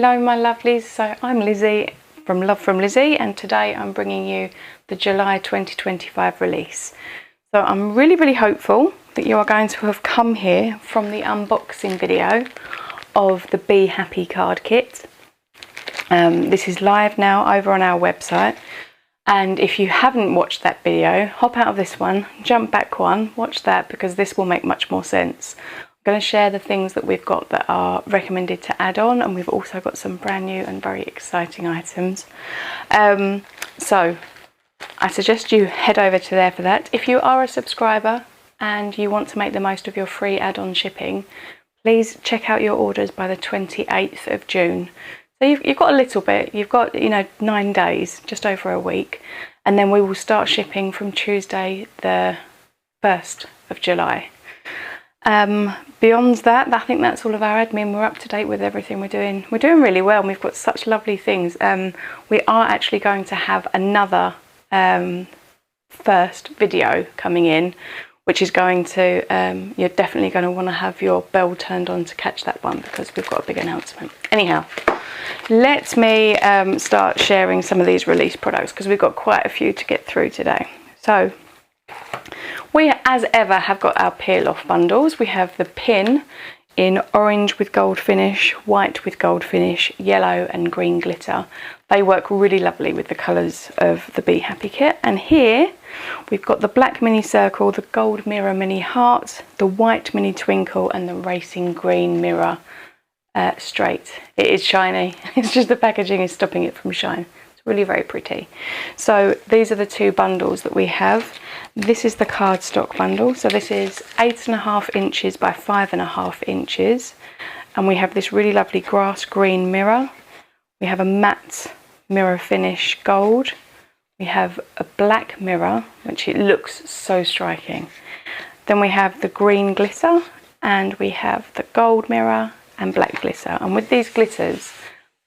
Hello my lovelies, so I'm Lizzie from Love from Lizzie, and today I'm bringing you the July 2025 release. So I'm really hopeful that you are going to have come here from the unboxing video of the Be Happy card kit. This is live now over on our website, and if you haven't watched that video, hop out of this one, jump back one, watch that, because this will make much more sense. I'm going to share the things that we've got that are recommended to add on, and we've also got some brand new and very exciting items. So I suggest you head over to there for that. If you are a subscriber and you want to make the most of your free add-on shipping, please check out your orders by the 28th of June. So you've got a little bit, you've got 9 days, just over a week, and then we will start shipping from Tuesday the 1st of July. Beyond that, I think that's all of our admin. We're up to date with everything we're doing. We're doing really well, and we've got such lovely things. We are actually going to have another first video coming in, which is going to, you're definitely going to want to have your bell turned on to catch that one, because we've got a big announcement. Anyhow, let me start sharing some of these release products, because we've got quite a few to get through today. So we, as ever, have got our peel off bundles. We have the pin in orange with gold finish, white with gold finish, yellow and green glitter. They work really lovely with the colours of the Be Happy kit. And here we've got the black mini circle, the gold mirror mini heart, the white mini twinkle, and the racing green mirror straight. It is shiny. It's just the packaging is stopping it from shine. It's really very pretty. So these are the two bundles that we have. This is the cardstock bundle. So this is 8.5 inches by 5.5 inches. And we have this really lovely grass green mirror. We have a matte mirror finish gold. We have a black mirror, which it looks so striking. Then we have the green glitter, and we have the gold mirror and black glitter. And with these glitters,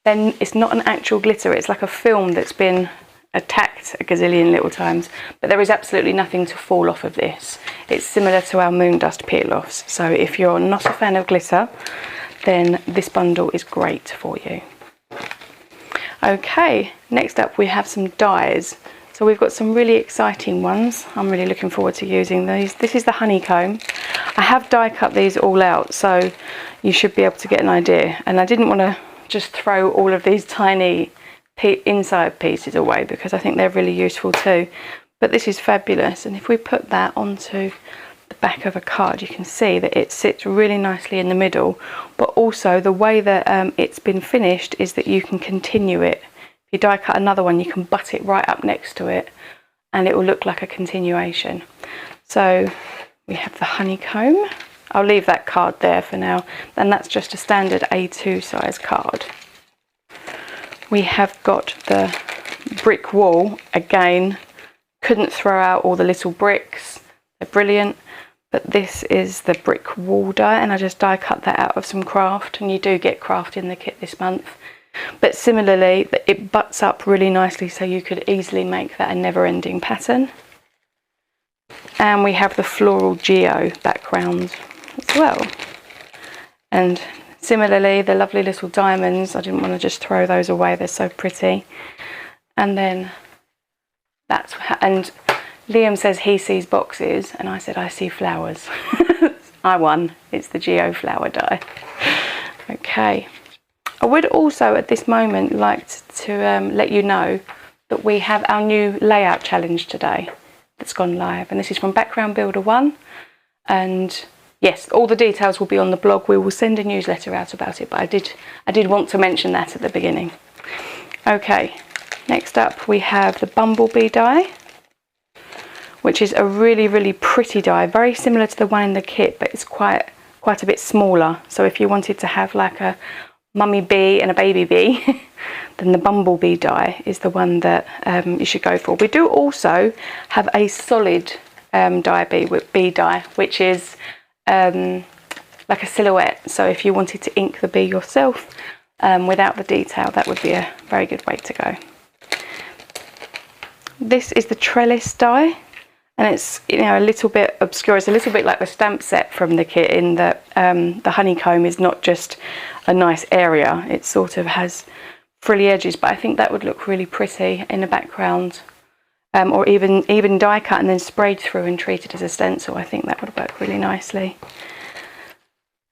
then it's not an actual glitter, it's like a film that's been attacked a gazillion little times, but there is absolutely nothing to fall off of this. It's similar to our moon dust peel offs. So if you're not a fan of glitter, then this bundle is great for you. Okay, next up we have some dies. So we've got some really exciting ones. I'm really looking forward to using these. This is the honeycomb. I have die cut these all out, so you should be able to get an idea. And I didn't want to just throw all of these tiny inside pieces away, because I think they're really useful too. But this is fabulous, and if we put that onto the back of a card, you can see that it sits really nicely in the middle, but also the way that it's been finished is that you can continue it. If you die cut another one, you can butt it right up next to it and it will look like a continuation. So we have the honeycomb. I'll leave that card there for now, and that's just a standard A2 size card. We have got the brick wall. Again, couldn't throw out all the little bricks, they're brilliant, but this is the brick wall die, and I just die cut that out of some craft, and you do get craft in the kit this month. But similarly, it butts up really nicely, so you could easily make that a never-ending pattern. And we have the floral geo background as well. And similarly, the lovely little diamonds, I didn't want to just throw those away, they're so pretty. And then that's, and Liam says he sees boxes, and I said I see flowers. I won, it's the geo flower die. Okay. I would also at this moment like to let you know that we have our new layout challenge today that's gone live, and this is from Background Builder 1, and yes, all the details will be on the blog. We will send a newsletter out about it, but I did want to mention that at the beginning. Okay, next up we have the bumblebee die, which is a really pretty die, very similar to the one in the kit, but it's quite a bit smaller. So if you wanted to have like a mummy bee and a baby bee, then the bumblebee die is the one that you should go for. We do also have a solid bee die, which is like a silhouette. So if you wanted to ink the bee yourself without the detail, that would be a very good way to go. This is the trellis die, and it's, you know, a little bit obscure. It's a little bit like the stamp set from the kit, in that the honeycomb is not just a nice area, it sort of has frilly edges, but I think that would look really pretty in the background, or even die cut and then sprayed through and treated as a stencil. I think that would work really nicely.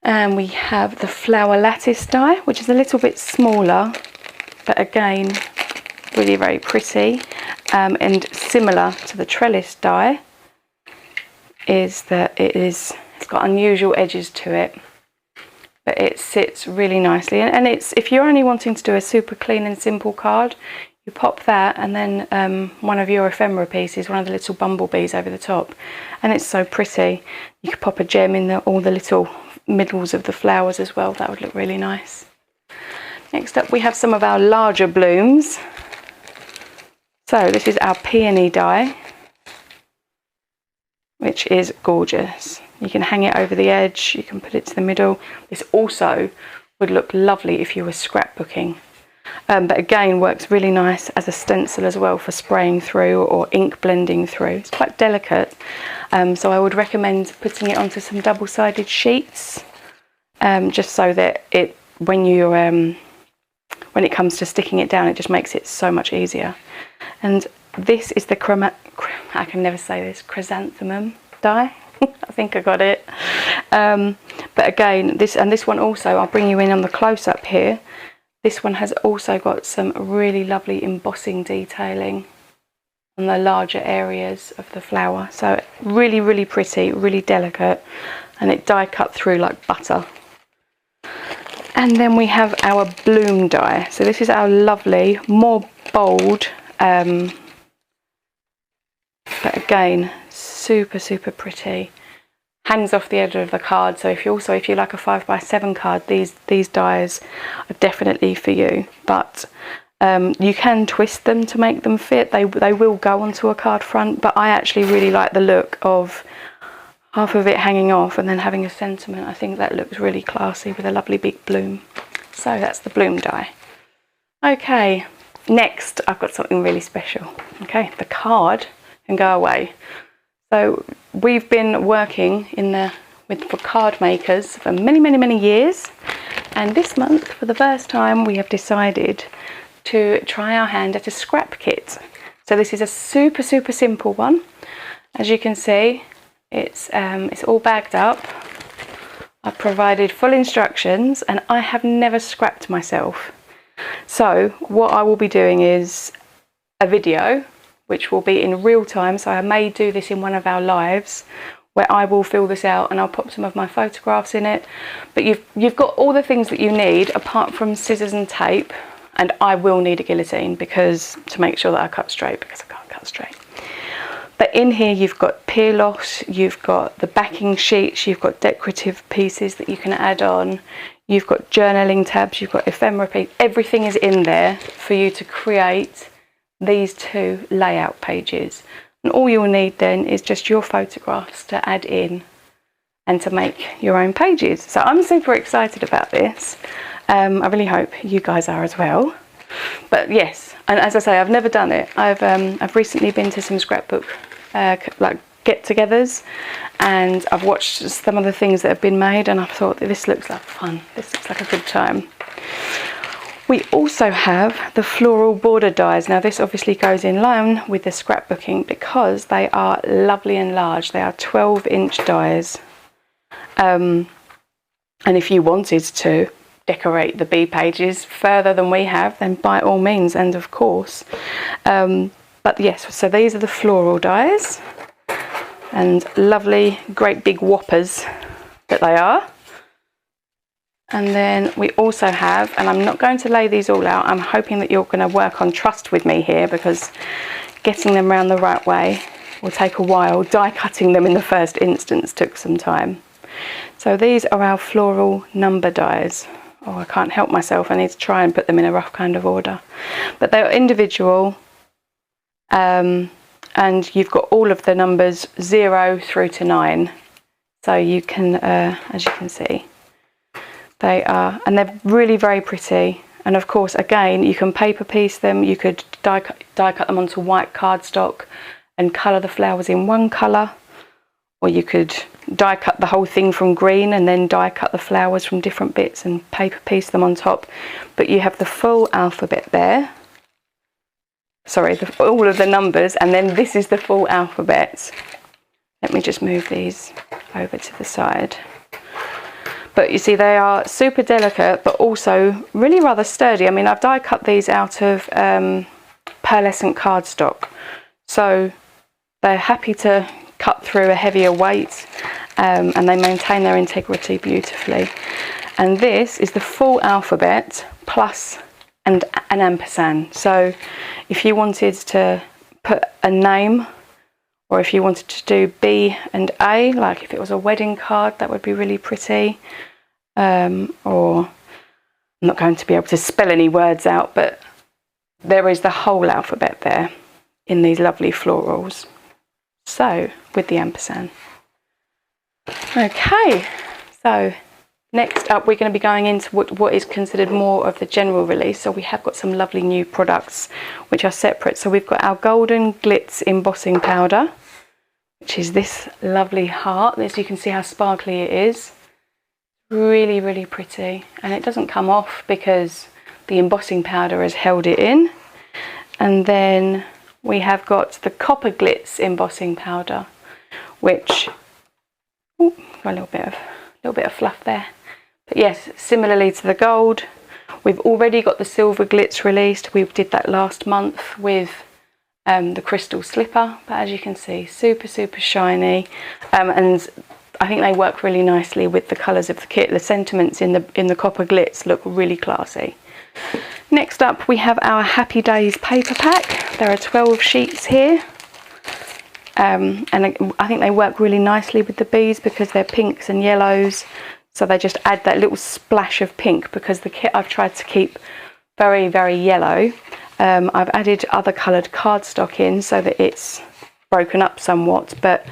And we have the flower lattice die, which is a little bit smaller, but again really very pretty, and similar to the trellis die is that it's got unusual edges to it, but it sits really nicely, and it's, if you're only wanting to do a super clean and simple card, you pop that and then one of your ephemera pieces, one of the little bumblebees over the top, and it's so pretty. You could pop a gem in all the little middles of the flowers as well. That would look really nice. Next up we have some of our larger blooms. So this is our peony die, which is gorgeous. You can hang it over the edge, you can put it to the middle. This also would look lovely if you were scrapbooking, but again works really nice as a stencil as well for spraying through or ink blending through. It's quite delicate, so I would recommend putting it onto some double-sided sheets, just so that when it comes to sticking it down, it just makes it so much easier. And this is the I can never say this, chrysanthemum die. I think I got it. But again, this one also, I'll bring you in on the close-up here. This one has also got some really lovely embossing detailing on the larger areas of the flower. So really, really pretty, really delicate, and it die cut through like butter. And then we have our bloom die. So this is our lovely, more bold, but again, super, super pretty. Hangs off the edge of the card, so if you like a 5x7 card, these dies are definitely for you. But you can twist them to make them fit. They will go onto a card front, but I actually really like the look of half of it hanging off and then having a sentiment. I think that looks really classy with a lovely big bloom. So that's the bloom die. Okay, next I've got something really special. Okay, the card can go away. So we've been working for card makers for many, many, many years, and this month for the first time we have decided to try our hand at a scrap kit. So this is a super, super simple one. As you can see, it's all bagged up. I've provided full instructions, and I have never scrapped myself. So what I will be doing is a video which will be in real time, so I may do this in one of our lives where I will fill this out and I'll pop some of my photographs in it. But you've got all the things that you need apart from scissors and tape, and I will need a guillotine to make sure that I cut straight, because I can't cut straight. But in here you've got peel-offs, you've got the backing sheets, you've got decorative pieces that you can add on, you've got journaling tabs, you've got ephemera pieces. Everything is in there for you to create these two layout pages, and all you'll need then is just your photographs to add in and to make your own pages. So I'm super excited about this. I really hope you guys are as well. But yes, and as I say, I've never done it. I've recently been to some scrapbook like get-togethers, and I've watched some of the things that have been made, and I thought that this looks like fun. This looks like a good time. We also have the floral border dies. Now this obviously goes in line with the scrapbooking because they are lovely and large. They are 12-inch dies. And if you wanted to decorate the bee pages further than we have, then by all means, and of course. But yes, so these are the floral dies, and lovely, great big whoppers that they are. And then we also have, and I'm not going to lay these all out, I'm hoping that you're going to work on trust with me here, because getting them around the right way will take a while. Die cutting them in the first instance took some time. So these are our floral number dies. Oh, I can't help myself, I need to try and put them in a rough kind of order. But they're individual, and you've got all of the numbers 0 through to 9. So you can, as you can see, they are, and they're really very pretty. And of course, again, you can paper piece them, you could die cut them onto white cardstock, and colour the flowers in one colour, or you could die cut the whole thing from green and then die cut the flowers from different bits and paper piece them on top. But you have the full alphabet there. Sorry, all of the numbers, and then this is the full alphabet. Let me just move these over to the side. But you see, they are super delicate, but also really rather sturdy. I mean, I've die cut these out of pearlescent cardstock, so they're happy to cut through a heavier weight, and they maintain their integrity beautifully. And this is the full alphabet plus and an ampersand. So if you wanted to put a name, or if you wanted to do B and A, like if it was a wedding card, that would be really pretty. Or I'm not going to be able to spell any words out, but there is the whole alphabet there in these lovely florals. So with the ampersand. Okay, so next up we're going to be going into what is considered more of the general release. So we have got some lovely new products which are separate. So we've got our golden glitz embossing powder, which is this lovely heart. As you can see how sparkly it is. Really, really pretty, and it doesn't come off because the embossing powder has held it in. And then we have got the copper glitz embossing powder, which got a little bit of fluff there. But yes, similarly to the gold, we've already got the silver glitz released. We did that last month with the crystal slipper, but as you can see, super shiny, and I think they work really nicely with the colours of the kit. The sentiments in the copper glitz look really classy. Next up we have our Happy Days paper pack. There are 12 sheets here, and I think they work really nicely with the bees because they're pinks and yellows, so they just add that little splash of pink. Because the kit I've tried to keep very, very yellow, I've added other coloured cardstock in so that it's broken up somewhat, but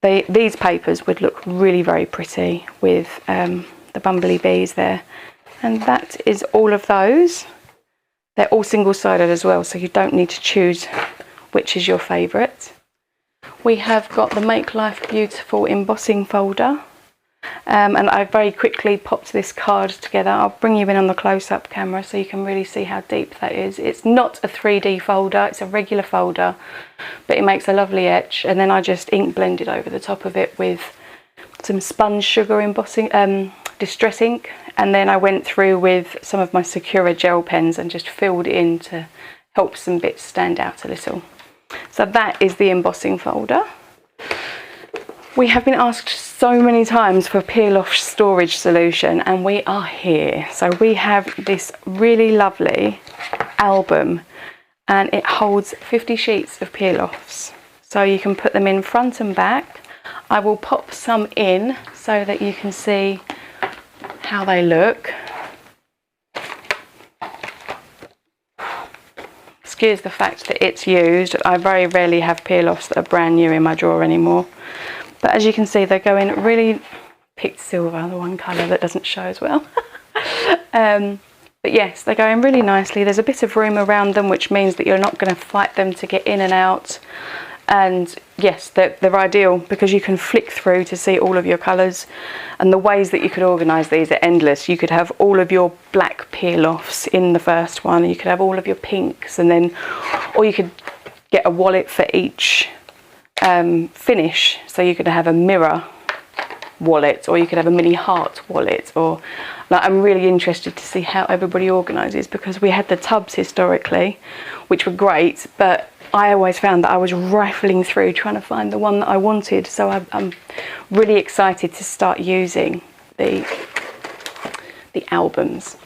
these papers would look really very pretty with the bumblebee bees there. And that is all of those. They're all single-sided as well, so you don't need to choose which is your favourite. We have got the Make Life Beautiful embossing folder, and I very quickly popped this card together. I'll bring you in on the close-up camera so you can really see how deep that is. It's not a 3D folder, it's a regular folder, but it makes a lovely etch. And then I just ink blended over the top of it with some sponge sugar embossing, distress ink, and then I went through with some of my Sakura gel pens and just filled it in to help some bits stand out a little. So that is the embossing folder. We have been asked so many times for peel-off storage solution, and we are here. So we have this really lovely album, and it holds 50 sheets of peel-offs. So you can put them in front and back. I will pop some in so that you can see how they look. Excuse the fact that it's used. I very rarely have peel-offs that are brand new in my drawer anymore. But as you can see, they go in really picked silver, the one colour that doesn't show as well. But yes, they go in really nicely. There's a bit of room around them, which means that you're not going to fight them to get in and out. And yes, they're ideal because you can flick through to see all of your colours. And the ways that you could organise these are endless. You could have all of your black peel-offs in the first one. You could have all of your pinks, and then, or you could get a wallet for each finish. So you could have a mirror wallet, or you could have a mini heart wallet, or like, I'm really interested to see how everybody organises, because we had the tubs historically, which were great, but I always found that I was rifling through trying to find the one that I wanted. So I'm really excited to start using the albums.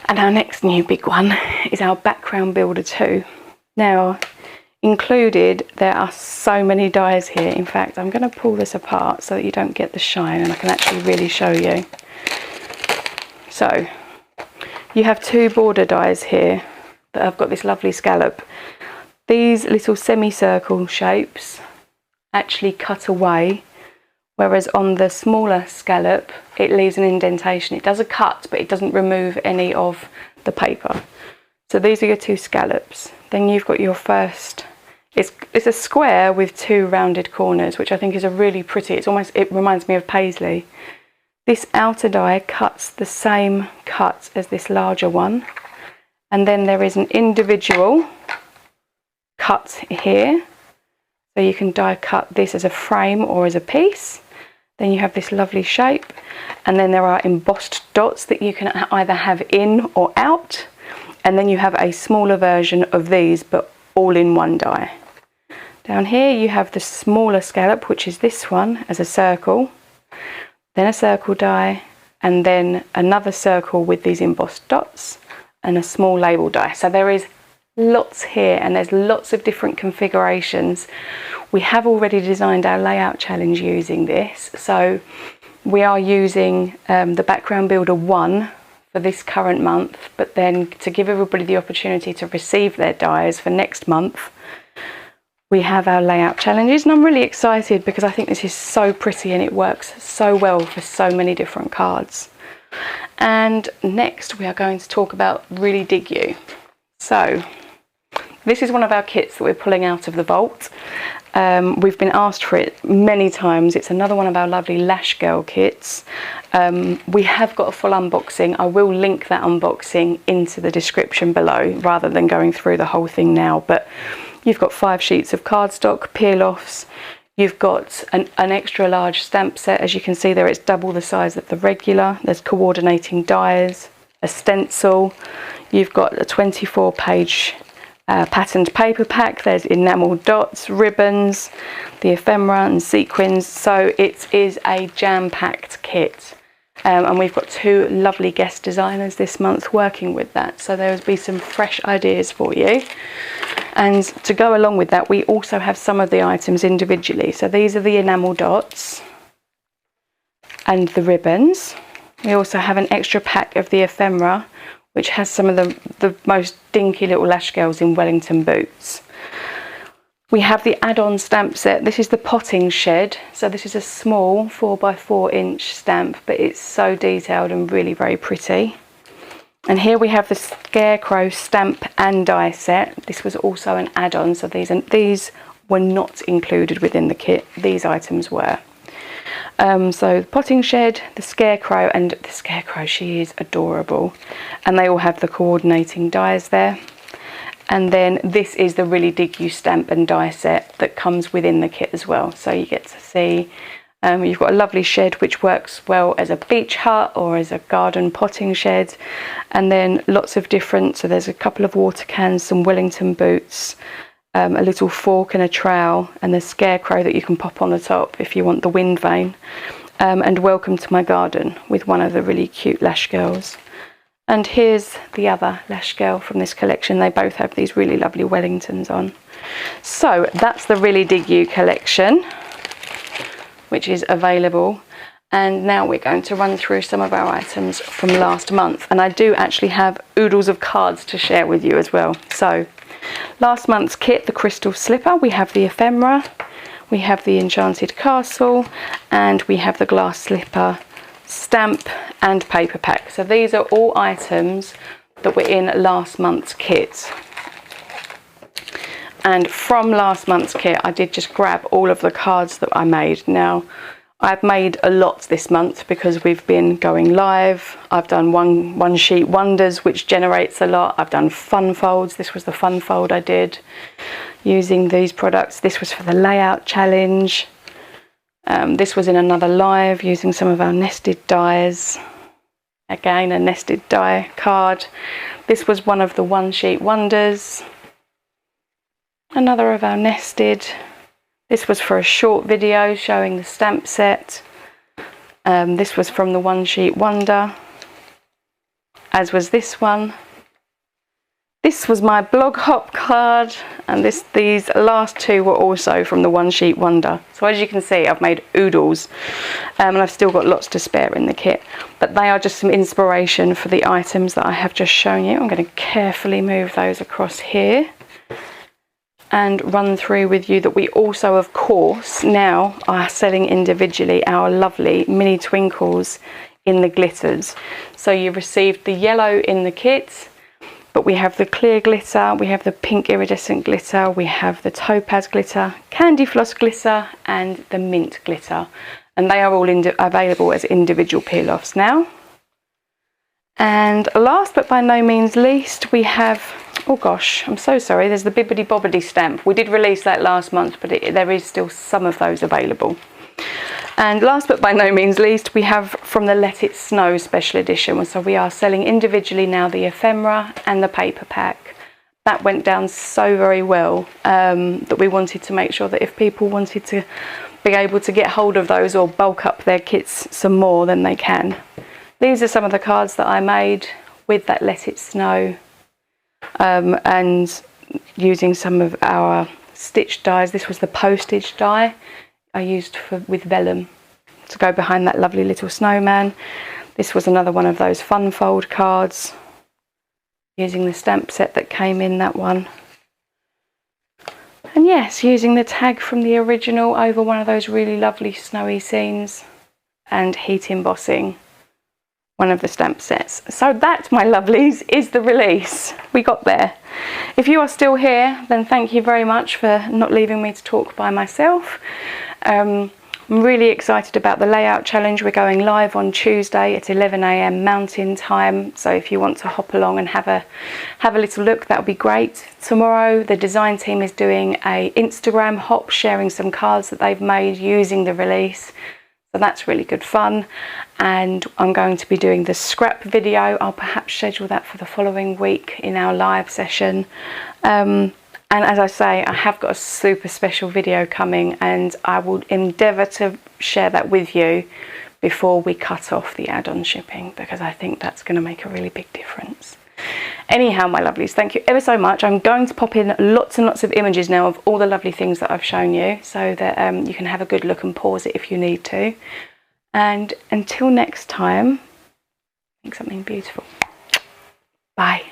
And our next new big one is our background builder 2. Now, included, there are so many dies here. In fact, I'm going to pull this apart so that you don't get the shine, and I can actually really show you. So you have 2 border dies here that have got this lovely scallop. These little semicircle shapes actually cut away, whereas on the smaller scallop it leaves an indentation. It does a cut, but it doesn't remove any of the paper. So these are your 2 scallops. Then you've got your first It's a square with 2 rounded corners, which I think is a really pretty, it reminds me of paisley. This outer die cuts the same cut as this larger one, and then there is an individual cut here, so you can die cut this as a frame or as a piece. Then you have this lovely shape, and then there are embossed dots that you can either have in or out, and then you have a smaller version of these but all in one die. Down here you have the smaller scallop, which is this one, as a circle, then a circle die, and then another circle with these embossed dots, and a small label die. So there is lots here, and there's lots of different configurations. We have already designed our layout challenge using this, so we are using the background builder 1 for this current month, but then to give everybody the opportunity to receive their dies for next month, we have our layout challenges, and I'm really excited because I think this is so pretty and it works so well for so many different cards. And next we are going to talk about Really Dig You. So this is one of our kits that we're pulling out of the vault. We've been asked for it many times. It's another one of our lovely Lash Girl kits. We have got a full unboxing. I will link that unboxing into the description below rather than going through the whole thing now. But you've got 5 sheets of cardstock, peel-offs. You've got an extra large stamp set. As you can see there, it's double the size of the regular. There's coordinating dies, a stencil. You've got a 24-page patterned paper pack. There's enamel dots, ribbons, the ephemera and sequins. So it is a jam-packed kit. And we've got 2 lovely guest designers this month working with that. So there will be some fresh ideas for you. And to go along with that, we also have some of the items individually. So these are the enamel dots and the ribbons. We also have an extra pack of the ephemera, which has some of the most dinky little Lash Girls in Wellington boots. We have the add-on stamp set. This is the potting shed. So this is a small 4x4 inch stamp, but it's so detailed and really very pretty. And here we have the Scarecrow stamp and die set. This was also an add-on, so these were not included within the kit. These items were. So the potting shed, the Scarecrow, and the Scarecrow, she is adorable. And they all have the coordinating dies there. And then this is the Really Dig You stamp and die set that comes within the kit as well. So you get to see, you've got a lovely shed which works well as a beach hut or as a garden potting shed. And then lots of different, so there's a couple of water cans, some Wellington boots, a little fork and a trowel, and the Scarecrow that you can pop on the top if you want the wind vane. And Welcome to My Garden with one of the really cute Lash Girls. And here's the other Lash Girl from this collection. They both have these really lovely Wellingtons on. So that's the Really Dig You collection, which is available. And now we're going to run through some of our items from last month. And I do actually have oodles of cards to share with you as well. So last month's kit, the crystal slipper, we have the ephemera, we have the enchanted castle, and we have the glass slipper stamp and paper pack. So these are all items that were in last month's kit. And from last month's kit, I did just grab all of the cards that I made. Now, I've made a lot this month because we've been going live. I've done one sheet wonders, which generates a lot. I've done fun folds. This was the fun fold I did using these products. This was for the layout challenge. This was in another live using some of our nested dies. Again, a nested die card. This was one of the one sheet wonders. Another of our nested. This was for a short video showing the stamp set. This was from the one sheet wonder, as was this one. This was my blog hop card, and these last 2 were also from the one sheet wonder. So as you can see, I've made oodles, and I've still got lots to spare in the kit. But they are just some inspiration for the items that I have just shown you. I'm going to carefully move those across here and run through with you that we also, of course, now are selling individually our lovely mini twinkles in the glitters. So you received the yellow in the kit, But we have the clear glitter, we have the pink iridescent glitter, we have the topaz glitter, candy floss glitter, and the mint glitter. And they are all available as individual peel-offs now. And last but by no means least, we have, oh gosh, I'm so sorry, there's the Bobbidity Stamp. We did release that last month, but there is still some of those available. And last but by no means least, we have from the Let It Snow special edition. So we are selling individually now the ephemera and the paper pack. That went down so very well that we wanted to make sure that if people wanted to be able to get hold of those or bulk up their kits some more, then they can. These are some of the cards that I made with that Let It Snow, and using some of our stitch dies. This was the postage die I used with vellum to go behind that lovely little snowman. This was another one of those fun fold cards, using the stamp set that came in that one. And yes, using the tag from the original over one of those really lovely snowy scenes, and heat embossing one of the stamp sets. So that, my lovelies, is the release. We got there. If you are still here, then thank you very much for not leaving me to talk by myself. I'm really excited about the layout challenge. We're going live on Tuesday at 11 AM Mountain Time. So if you want to hop along and have a little look, that would be great. Tomorrow, the design team is doing a Instagram hop, sharing some cards that they've made using the release. So that's really good fun. And I'm going to be doing the scrap video. I'll perhaps schedule that for the following week in our live session. And as I say, I have got a super special video coming, and I will endeavour to share that with you before we cut off the add-on shipping, because I think that's going to make a really big difference. Anyhow, my lovelies, thank you ever so much. I'm going to pop in lots and lots of images now of all the lovely things that I've shown you, so that you can have a good look and pause it if you need to. And until next time, make something beautiful. Bye.